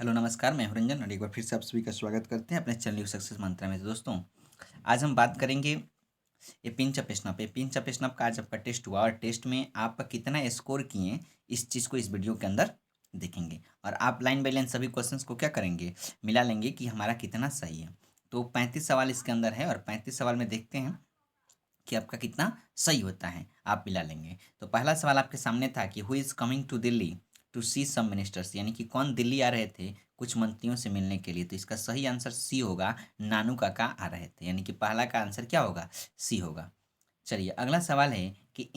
Hello नमस्कार, मैं हूं रंजन और एक बार फिर से आप सभी का स्वागत करते हैं अपने चैनल यू सक्सेस मंत्रा में। तो दोस्तों, आज हम बात करेंगे ये पिंच अप स्नैप। ये पिंच अप स्नैप का आज आपका टेस्ट हुआ और टेस्ट में आप कितना स्कोर किए इस चीज़ को इस वीडियो के अंदर देखेंगे। और आप लाइन बाई लाइन सभी क्वेश्चंस को क्या करेंगे, मिला लेंगे कि हमारा कितना सही है। तो 35 सवाल इसके अंदर है और 35 सवाल में देखते हैं कि आपका कितना सही होता है, आप मिला लेंगे। तो पहला सवाल आपके सामने था कि who is coming to Delhi to see some ministers, यानी कि कौन दिल्ली आ रहे थे कुछ मंत्रियों से मिलने के लिए। तो इसका सही आंसर सी होगा, नानू काका आ रहे थे, यानी कि पहला का आंसर क्या होगा, सी होगा। चलिए अगला सवाल है कि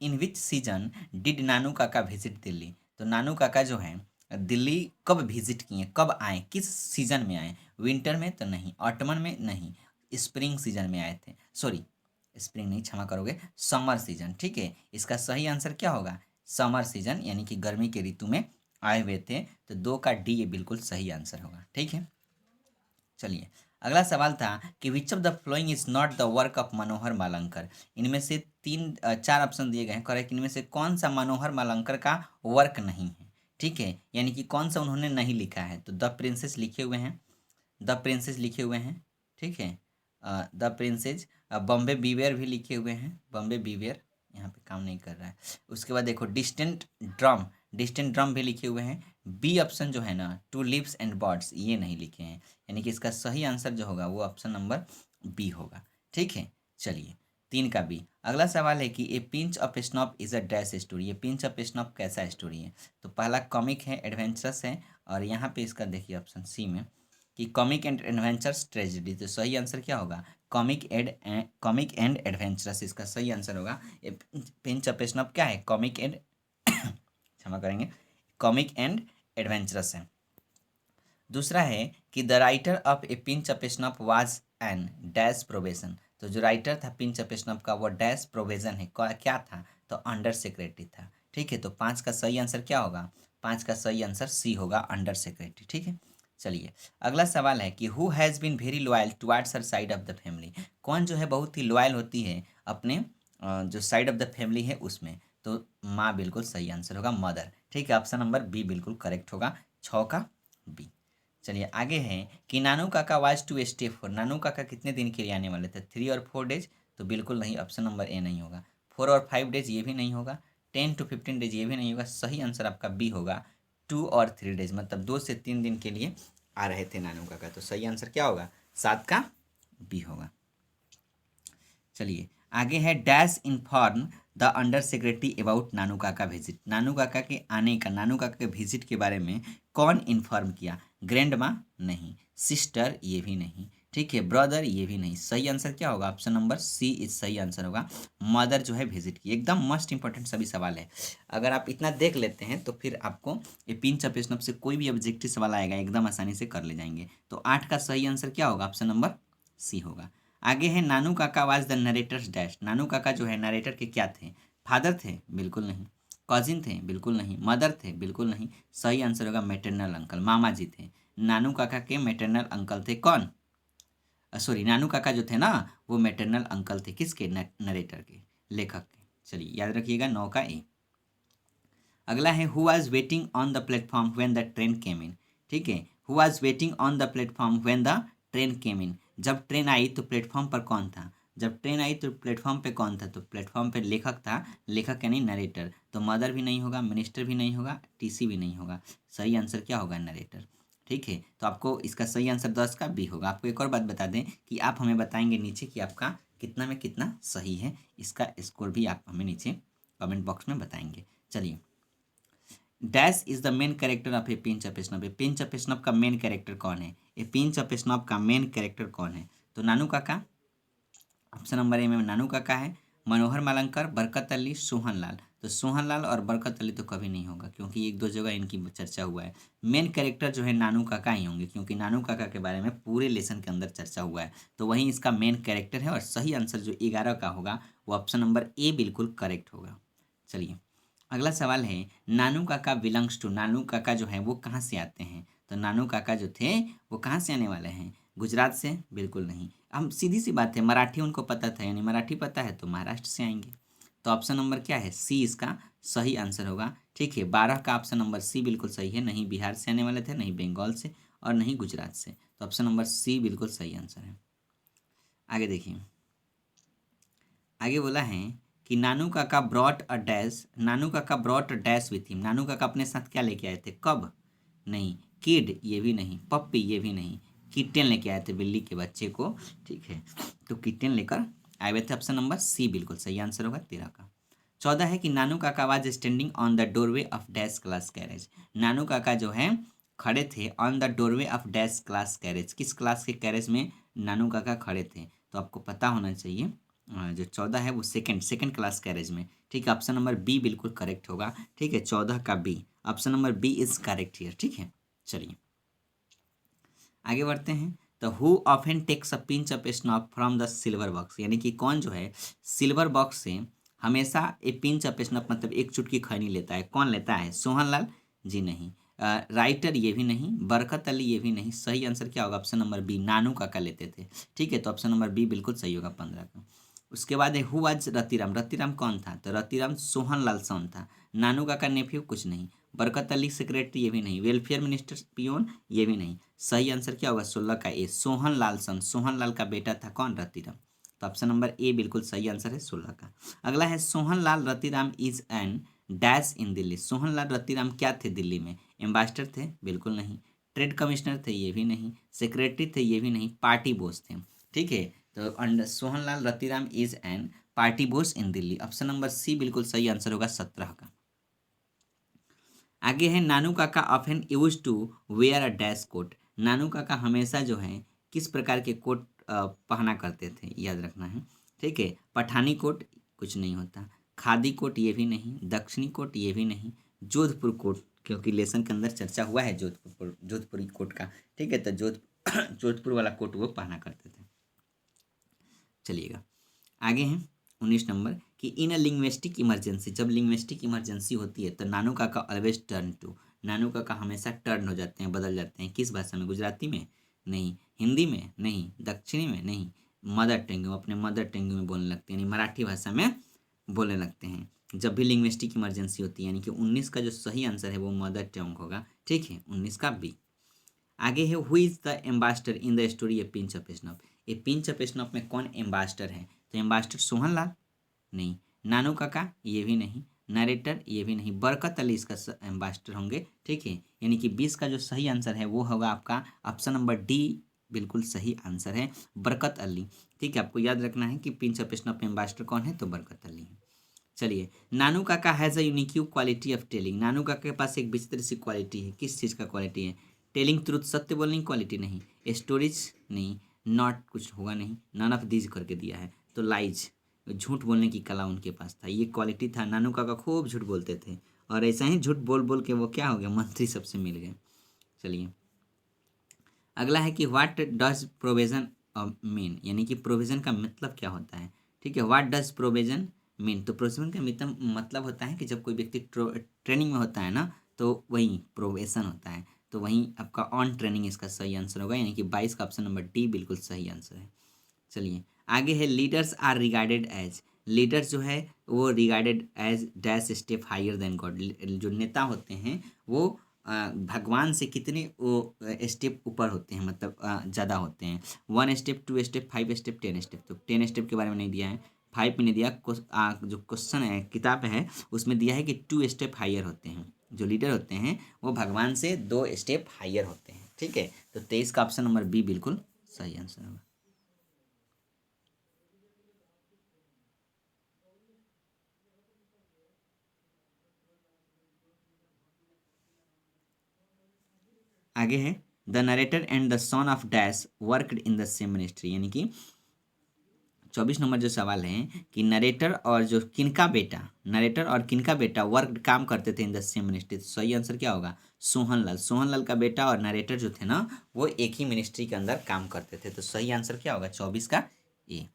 इन विच season did Nanu Kaka visit Delhi. तो नानू काका जो है दिल्ली कब विजिट किए, कब आए, किस सीजन में आए। विंटर में तो नहीं, ऑटमन में नहीं, स्प्रिंग सीजन में आए थे। सॉरी, स्प्रिंग नहीं, क्षमा करोगे, समर सीजन। ठीक है, इसका सही आंसर क्या होगा, समर सीजन, यानी कि गर्मी के ऋतु में आए हुए थे। तो 2 का डी ये बिल्कुल सही आंसर होगा। ठीक है, चलिए अगला सवाल था कि which of the following is not the work of Manohar Malgonkar. इनमें से चार ऑप्शन दिए गए हैं, करेक्ट। इनमें से कौन सा मनोहर मालंकर का वर्क नहीं है। ठीक है, यानी कि कौन सा उन्होंने नहीं लिखा है। तो द प्रिंसेस लिखे हुए हैं, द प्रिंसेस लिखे हुए हैं। ठीक है, द प्रिंसेस, बॉम्बे बीवियर भी लिखे हुए हैं, बॉम्बे बीवियर यहाँ पे काम नहीं कर रहा है। उसके बाद देखो डिस्टेंट ड्रम, डिस्टेंट ड्रम भी लिखे हुए हैं। बी ऑप्शन जो है ना, टू लिव्स एंड बर्ड्स, ये नहीं लिखे हैं, यानी कि इसका सही आंसर जो होगा वो ऑप्शन नंबर बी होगा। ठीक है, चलिए 3 का बी। अगला सवाल है कि a pinch of snuff is a dash story. ये पिंच ऑफ स्नॉप कैसा स्टोरी है। तो पहला कॉमिक है, एडवेंचरस है, और यहाँ पे इसका देखिए ऑप्शन सी में कि कॉमिक एंड एडवेंचरस ट्रेजेडी। तो सही आंसर क्या होगा, कॉमिक एंड एडवेंचरस, इसका सही आंसर होगा। पिंच ऑफ स्नॉप क्या है, कॉमिक एंड क्षमा करेंगे, कॉमिक एंड एडवेंचरस है। दूसरा है कि the writer of a pinch of snuff was an dash profession. तो जो राइटर था पिंच ऑफ स्नॉप का वो डैश प्रोबेशन है, क्या था, तो अंडर सेक्रेटरी था। ठीक है, तो 5 का सही आंसर क्या होगा, 5 का सही आंसर सी होगा, अंडर सेक्रेटरी। ठीक है, चलिए अगला सवाल है कि who has been very loyal towards her side of the family. कौन जो है बहुत ही लॉयल होती है अपने जो साइड ऑफ द फैमिली है उसमें। तो माँ बिल्कुल सही आंसर होगा, मदर। ठीक है, ऑप्शन नंबर बी बिल्कुल करेक्ट होगा, 6 का बी। चलिए आगे है कि Nanu Kaka was to stay for. नानू काका कितने दिन के लिए आने वाले थे, 3 और 4 डेज। तो बिल्कुल नहीं, ऑप्शन नंबर ए नहीं होगा। 4 और 5 डेज ये भी नहीं होगा, 10 to 15 डेज ये भी नहीं होगा। सही आंसर आपका बी होगा, 2 और 3 डेज, मतलब 2 से 3 दिन के लिए आ रहे थे नानू काका। तो सही आंसर क्या होगा, 7 का बी होगा। चलिए आगे है dash inform the under secretary about Nanu Kaka visit. नानू काका के आने का, नानू काका के विजिट के बारे में कौन इन्फॉर्म किया। ग्रैंड माँ नहीं, सिस्टर ये भी नहीं, ठीक है, ब्रदर ये भी नहीं। सही आंसर क्या होगा, ऑप्शन नंबर सी इज सही आंसर होगा, मदर जो है विजिट की। एकदम मस्ट इंपॉर्टेंट सभी सवाल है, अगर आप इतना देख लेते हैं तो फिर आपको ये पिंच ऑफ स्नैप से कोई भी ऑब्जेक्टिव सवाल आएगा एकदम आसानी से कर ले जाएंगे। तो 8 का सही आंसर क्या होगा, ऑप्शन नंबर सी होगा। आगे है Nanu Kaka was the narrator's dash. Nanu Kaka जो है नरेटर के क्या थे, फादर थे, बिल्कुल नहीं। कजिन थे, बिल्कुल नहीं। मदर थे, बिल्कुल नहीं। सही आंसर होगा मैटरनल अंकल, मामा जी थे। नानू काका के मैटरनल अंकल थे कौन, सॉरी, नानू काका जो थे ना वो मैटरनल अंकल थे, किसके, नरेटर के, लेखक के। चलिए याद रखिएगा, 9 का ए। अगला है who was waiting on the platform when the train came in. ठीक है, who was waiting on the platform when the train came in. जब ट्रेन आई तो प्लेटफॉर्म पर कौन था, जब ट्रेन आई तो प्लेटफॉर्म पे कौन था। तो प्लेटफॉर्म पे लेखक था, लेखक यानी नरेटर। तो मदर भी नहीं होगा, मिनिस्टर भी नहीं होगा, टीसी भी नहीं होगा। सही आंसर क्या होगा, नरेटर। ठीक है, तो आपको इसका सही आंसर 10 का बी होगा। आपको एक और बात बता दें कि आप हमें बताएंगे नीचे कि आपका कितना में कितना सही है, इसका स्कोर भी आप हमें नीचे कमेंट बॉक्स में बताएंगे। चलिए dash is the main character of a pinch of snuff. A pinch of snuff का मेन कैरेक्टर कौन है, ए पिंच ऑफ स्नॉप का मेन कैरेक्टर कौन है। तो नानू काका, ऑप्शन नंबर ए में नानू काका है। मनोहर मालंकर, बरकत अली, सोहन लाल। तो सोहन लाल और बरकत अली तो कभी नहीं होगा क्योंकि एक दो जगह इनकी चर्चा हुआ है। मेन कैरेक्टर जो है नानू काका ही होंगे क्योंकि नानू काका के बारे में पूरे लेसन के अंदर चर्चा हुआ है। तो वही इसका मेन कैरेक्टर है और सही आंसर जो 11 का होगा वो ऑप्शन नंबर ए बिल्कुल करेक्ट होगा। चलिए अगला सवाल है नानू काका बिलोंग्स टू। नानू काका जो है वो कहाँ से आते हैं। तो नानू काका जो थे वो कहाँ से आने वाले हैं, गुजरात से, बिल्कुल नहीं। हम सीधी सी बात है, मराठी उनको पता था, यानी मराठी पता है तो महाराष्ट्र से आएंगे। तो ऑप्शन नंबर क्या है, सी इसका सही आंसर होगा। ठीक है, 12 का ऑप्शन नंबर सी बिल्कुल सही है। नहीं बिहार से आने वाले थे, नहीं बंगाल से, और नहीं गुजरात से। तो ऑप्शन नंबर सी बिल्कुल सही आंसर है। आगे देखिए, आगे बोला है कि Nanu Kaka brought a dash, Nanu Kaka brought a dash with him. Nanu Kaka अपने साथ क्या लेके आए थे, कब? नहीं। किड ये भी नहीं, पप्पी ये भी नहीं, किटन लेके आए थे, बिल्ली के बच्चे को। ठीक है, तो किटन लेकर आए हुए थे। ऑप्शन नंबर सी बिल्कुल सही आंसर होगा 13 का। 14 है कि Nanu Kaka was standing on the doorway of dash class carriage. Nanu Kaka जो है खड़े थे on the doorway of dash class carriage, किस क्लास के कैरेज में नानू काका खड़े थे? तो आपको पता होना चाहिए, जो 14 है वो सेकंड सेकंड क्लास कैरेज में। ठीक है, ऑप्शन नंबर बी बिल्कुल करेक्ट होगा। ठीक है, 14 का B, option number B is correct here. ठीक है, चलिए आगे बढ़ते हैं। तो who often takes a pinch of snuff from the silver box, यानी कि कौन जो है सिल्वर बॉक्स से हमेशा ए पिंच ऑफ स्नॉप मतलब एक चुटकी खैनी लेता है? कौन लेता है? सोहनलाल जी नहीं, राइटर ये भी नहीं, बरकत अली ये भी नहीं। सही आंसर क्या होगा? ऑप्शन नंबर बी, नानू काका लेते थे। ठीक है, तो ऑप्शन नंबर बी बिल्कुल सही होगा 15 का। उसके बाद है हु वाज रतिराम, रतिराम कौन था? तो रतिराम सोहनलाल सन था। नानू काका नेफ्यू कुछ नहीं, बरकत अली सेक्रेटरी ये भी नहीं, वेलफेयर मिनिस्टर पियोन ये भी नहीं। सही आंसर क्या होगा? 16 का ए, सोहनलाल सन, सोहनलाल का बेटा था कौन? रतिराम। तो ऑप्शन नंबर ए बिल्कुल सही आंसर है 16 का। अगला है Sohanlal Ratiram is N dash in Delhi. Sohanlal Ratiram क्या थे दिल्ली में? एम्बेसडर थे? बिल्कुल नहीं। ट्रेड कमिश्नर थे? ये भी नहीं। सेक्रेटरी थे? ये भी नहीं। पार्टी बोस थे। ठीक है, तो Sohanlal Ratiram is an party boss in Delhi. Option number C बिल्कुल सही आंसर होगा 17 का। आगे है Nanu Kaka often used to wear a dash coat. Nanu Kaka हमेशा जो है किस प्रकार के कोट पहना करते थे? याद रखना है। ठीक है, पठानी कोट कुछ नहीं होता, खादी कोट ये भी नहीं, दक्षिणी कोट ये भी नहीं, जोधपुर कोट, क्योंकि लेसन के अंदर चर्चा हुआ है जोधपुरी कोट का। ठीक है, तो जोधपुर वाला कोट वो पहना करते थे। चलिएगा आगे हैं 19 नंबर कि इन अ लिंग्विस्टिक इमरजेंसी, जब लिंग्विस्टिक इमरजेंसी होती है तो नानू काका ऑलवेज टर्न टू, नानू काका हमेशा टर्न हो जाते हैं, बदल जाते हैं। किस भाषा में? गुजराती में नहीं, हिंदी में नहीं, दक्षिणी में नहीं, मदर टंग में, अपने मदर टंग में बोलने लगते हैं, यानी मराठी भाषा में बोलने लगते हैं जब भी लिंग्विस्टिक इमरजेंसी होती है। यानी कि 19 का जो सही आंसर है वो मदर टंग होगा। ठीक है, 19 का बी। आगे है who is the ambassador in the story a pinch of snuff. A pinch of snuff में कौन एम्बास्टर है? तो एम्बास्टर सोहनलाल नहीं, नानू काका ये भी नहीं, नरेटर ये भी नहीं, बरकत अली इसका एम्बास्टर होंगे। ठीक है, यानी कि 20 का जो सही आंसर है वो होगा आपका ऑप्शन नंबर डी बिल्कुल सही आंसर है, बरकत अली। ठीक है, आपको याद रखना है कि पिंच ऑफ स्नॉप एम्बास्टर कौन है? तो बरकत अली है। चलिए, Nanu Kaka has a unique quality of telling. Nanu Kaka के पास एक विचित्र सी क्वालिटी है। किस चीज़ का क्वालिटी है? टेलिंग ट्रूथ, सत्य बोलने की क्वालिटी नहीं, स्टोरीज नहीं, नॉट कुछ होगा नहीं, नन ऑफ दीज करके दिया है, तो लाइज, झूठ बोलने की कला उनके पास था, ये क्वालिटी था। नानू काका खूब झूठ बोलते थे और ऐसा ही झूठ बोल बोल के वो क्या हो गया? मंत्री सबसे मिल गए। चलिए अगला है कि व्हाट डज प्रोविजन मीन, यानी कि प्रोविजन का मतलब क्या होता है? ठीक है, व्हाट डज प्रोविजन मीन, तो प्रोविजन का मतलब होता है कि जब कोई व्यक्ति ट्रेनिंग में होता है ना, तो वही प्रोवेशन होता है। तो वहीं आपका ऑन ट्रेनिंग इसका सही आंसर होगा, यानी कि 22 का ऑप्शन नंबर डी बिल्कुल सही आंसर है। चलिए आगे है leaders are regarded as, leaders जो है वो regarded as dash step higher than God. जो नेता होते हैं वो भगवान से कितने वो स्टेप ऊपर होते हैं, मतलब ज़्यादा होते हैं। 1 स्टेप, 2 स्टेप, 5 स्टेप, 10 स्टेप। तो 10 स्टेप के बारे में नहीं दिया है, 5 में नहीं दिया। जो क्वेश्चन है किताब है उसमें दिया है कि 2 स्टेप हायर होते हैं। जो लीडर होते हैं वो भगवान से 2 स्टेप हायर होते हैं। ठीक है, तो 23 का ऑप्शन नंबर बी बिल्कुल सही आंसर होगा। आगे है the narrator and the son of dash worked in the same ministry, यानी कि 24 नंबर जो सवाल है कि नरेटर और जो किनका बेटा, नरेटर और किनका बेटा वर्क काम करते थे इन द सेम मिनिस्ट्री। तो सही आंसर क्या होगा? सोहनलाल, सोहनलाल का बेटा और नरेटर जो थे ना वो एक ही मिनिस्ट्री के अंदर काम करते थे। तो सही आंसर क्या होगा? 24 का ए।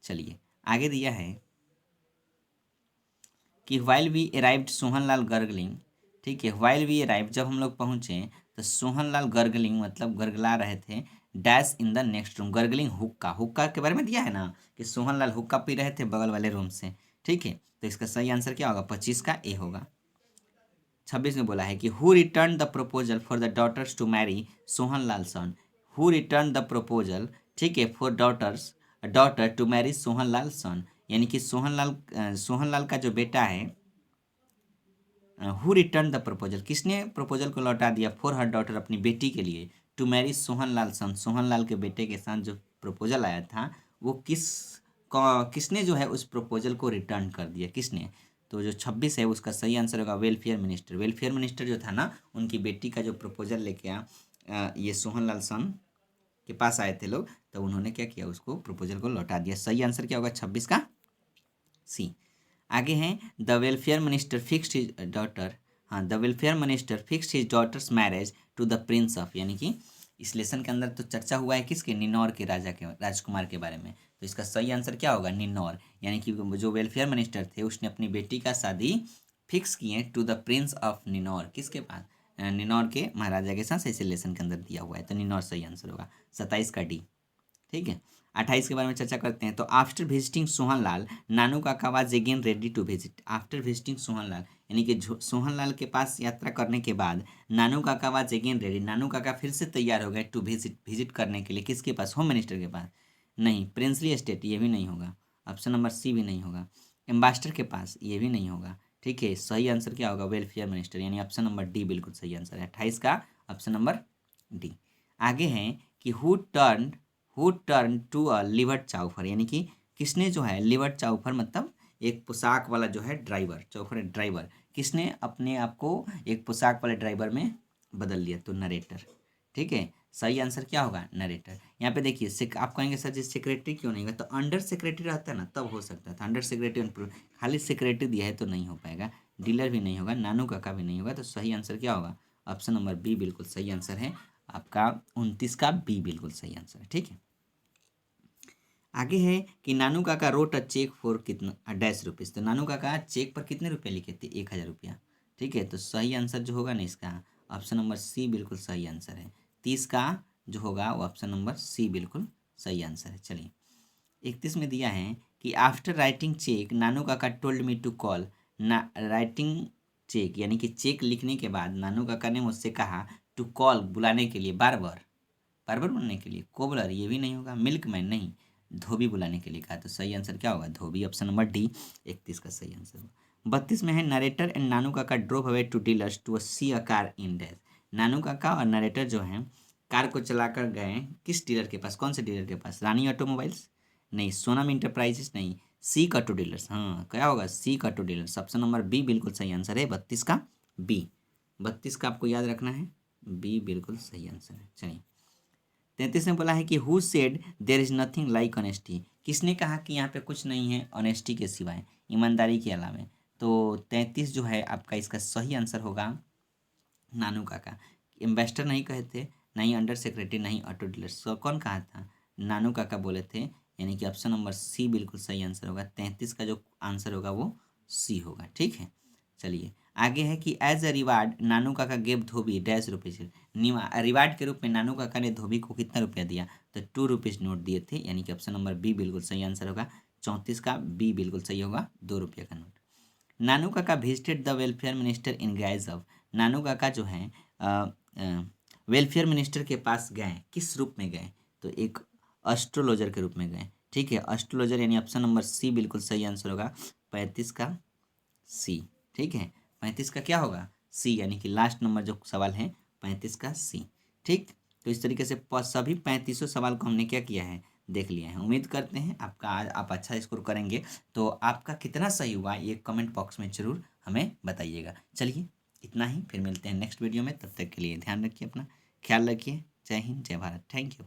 चलिए आगे दिया है कि while we arrived Sohanlal gargling. ठीक है, वाइल वी अराइव, जब हम लोग पहुँचे तो सोहनलाल गर्गलिंग मतलब गरगला रहे थे dash in the next room. Gargling हुक्का, हुक्का के बारे में दिया है ना कि सोहनलाल हुक्का पी रहे थे बगल वाले रूम से। ठीक है, तो इसका सही आंसर क्या होगा, 25 का ए होगा। 26 में बोला है कि who return the proposal for the daughters to marry Sohanlal son. Who return the proposal, ठीक है, for daughter to marry Sohanlal son, यानी कि सोहनलाल का जो बेटा है, हु रिटर्न द प्रपोजल, किसने प्रपोजल को लौटा दिया, फॉर हर डॉटर, अपनी बेटी के लिए, टू मैरी सोहनलाल सन, सोहनलाल के बेटे के साथ जो प्रपोजल आया था वो किसने जो है उस प्रपोजल को रिटर्न कर दिया, किसने। तो जो 26 है उसका सही आंसर होगा वेलफेयर मिनिस्टर। वेलफेयर मिनिस्टर जो था ना, उनकी बेटी का जो प्रपोजल लेके ये सोहनलाल सन के पास आए थे लोग, तो उन्होंने क्या किया, उसको प्रपोजल को लौटा दिया। सही आंसर क्या होगा, 26 का सी। आगे हैं the welfare minister fixed his daughter, हाँ, the welfare minister fixed his daughter's marriage to the prince of, यानी कि इस लेसन के अंदर तो चर्चा हुआ है किसके, निन्नौर के राजकुमार के बारे में। तो इसका सही आंसर क्या होगा, निन्नौर, यानी कि जो वेलफेयर मिनिस्टर थे उसने अपनी बेटी का शादी फिक्स किए टू द प्रिंस ऑफ निन्नौर, किसके पास, निन्नौर के महाराजा के साथ, ऐसे लेसन के अंदर दिया हुआ है, तो निन्नौर सही आंसर होगा। 27 का डी, ठीक है। 28 के बारे में चर्चा करते हैं। तो after visiting Sohanlal, Nanu Kaka was again ready to visit. After visiting Sohanlal, यानी कि सोहनलाल के पास यात्रा करने के बाद नानू काका वाज अगेन रेडी, नानू काका फिर से तैयार हो गए टू विजिट करने के लिए, किसके पास, होम मिनिस्टर के पास, नहीं, प्रिंसली एस्टेट, ये भी नहीं होगा, ऑप्शन नंबर सी भी नहीं होगा। एम्बास्टर के पास, ये भी नहीं होगा, ठीक है। सही आंसर क्या होगा, वेलफेयर मिनिस्टर, यानी ऑप्शन नंबर डी बिल्कुल सही आंसर है। 28 का ऑप्शन नंबर डी। आगे हैं कि हु टर्न टू अ लिवर्ड चाउफर, यानी कि किसने जो है लिवर्ड चाउफर, मतलब एक पोशाक वाला जो है ड्राइवर, चाउफर ड्राइवर, किसने अपने आप को एक पोशाक वाले ड्राइवर में बदल लिया, तो नरेटर, ठीक है। सही आंसर क्या होगा, नरेटर। यहाँ पे देखिए, आप कहेंगे सर जी सेक्रेटरी क्यों नहीं होगा, तो अंडर सेक्रेटरी रहता है ना, तब हो सकता था। अंडर सेक्रेटरी, खाली सेक्रेटरी दिया है तो नहीं हो पाएगा। डीलर भी नहीं होगा, नानू काका भी नहीं होगा, तो सही आंसर क्या होगा, ऑप्शन नंबर बी बिल्कुल सही आंसर है आपका। 29 का बी बिल्कुल सही आंसर है, ठीक है। आगे है कि नानू काका रोट अ चेक फॉर कितना डैश रुपीज़, तो नानू काका चेक पर कितने रुपये लिखे थे, 1000 रुपया, ठीक है। तो सही आंसर जो होगा ना इसका, ऑप्शन नंबर सी बिल्कुल सही आंसर है। 30 का जो होगा वो ऑप्शन नंबर सी बिल्कुल सही आंसर है। चलिए, 31 में दिया है कि आफ्टर राइटिंग चेक नानू काका टोल्ड मी टू कॉल, ना राइटिंग चेक, यानी कि चेक लिखने के बाद नानू काका ने मुझसे कहा टू कॉल, बुलाने के लिए, बार बार बुलाने के लिए, कोबलर, ये भी नहीं होगा, मिल्कमैन नहीं, धोबी बुलाने के लिए कहा, तो सही आंसर क्या होगा, धोबी, ऑप्शन नंबर डी 31 का सही आंसर होगा। 32 में है narrator and Nanu Kaka drove away to dealers to see a car in dash. Nanu Kaka और नरेटर जो हैं कार को चलाकर गए किस डीलर के पास, कौन से डीलर के पास, रानी ऑटोमोबाइल्स नहीं, सोनम इंटरप्राइजेस नहीं, सी कटो डीलर्स, हाँ क्या होगा, सी कटो डीलर्स, ऑप्शन नंबर बी बिल्कुल सही आंसर है। 32 का बी, 32 का आपको याद रखना है, बी बिल्कुल सही आंसर है। चलिए, 33 में बोला है कि who said there is nothing like honesty, किसने कहा कि यहाँ पे कुछ नहीं है ऑनेस्टी के सिवाय, ईमानदारी के अलावा। तो 33 जो है आपका इसका सही आंसर होगा नानू काका। इन्वेस्टर नहीं कहे थे, नहीं अंडर सेक्रेटरी, नहीं ऑटो डीलर, कौन कहा था, नानू काका बोले थे, यानी कि ऑप्शन नंबर सी बिल्कुल सही आंसर होगा। 33 का जो आंसर होगा वो सी होगा, ठीक है। चलिए, आगे है कि एज अ रिवार्ड नानू काका गेव धोबी डैश रुपीज, रिवार्ड के रूप में नानू काका ने धोबी को कितना रुपया दिया, तो 2 रुपीज़ नोट दिए थे, यानी कि ऑप्शन नंबर बी बिल्कुल सही आंसर होगा। 34 का बी बिल्कुल सही होगा, 2 रुपये का note. Nanu Kaka visited the welfare minister in guise of, Nanu Kaka जो हैं वेलफेयर मिनिस्टर के पास गए, किस रूप में गए, तो एक एस्ट्रोलॉजर के रूप में गए, ठीक है। एस्ट्रोलॉजर, यानी ऑप्शन नंबर सी बिल्कुल सही आंसर होगा। 35 का सी, ठीक है। 35 का क्या होगा, सी, यानी कि लास्ट नंबर जो सवाल है 35 का सी, ठीक। तो इस तरीके से सभी 35 सवाल को हमने क्या किया है, देख लिया है। उम्मीद करते हैं आपका आज आप अच्छा स्कोर करेंगे। तो आपका कितना सही हुआ ये कमेंट बॉक्स में ज़रूर हमें बताइएगा। चलिए, इतना ही, फिर मिलते हैं नेक्स्ट वीडियो में, तब तक के लिए ध्यान रखिए अपना, ख्याल रखिए। जय हिंद, जय भारत, थैंक यू।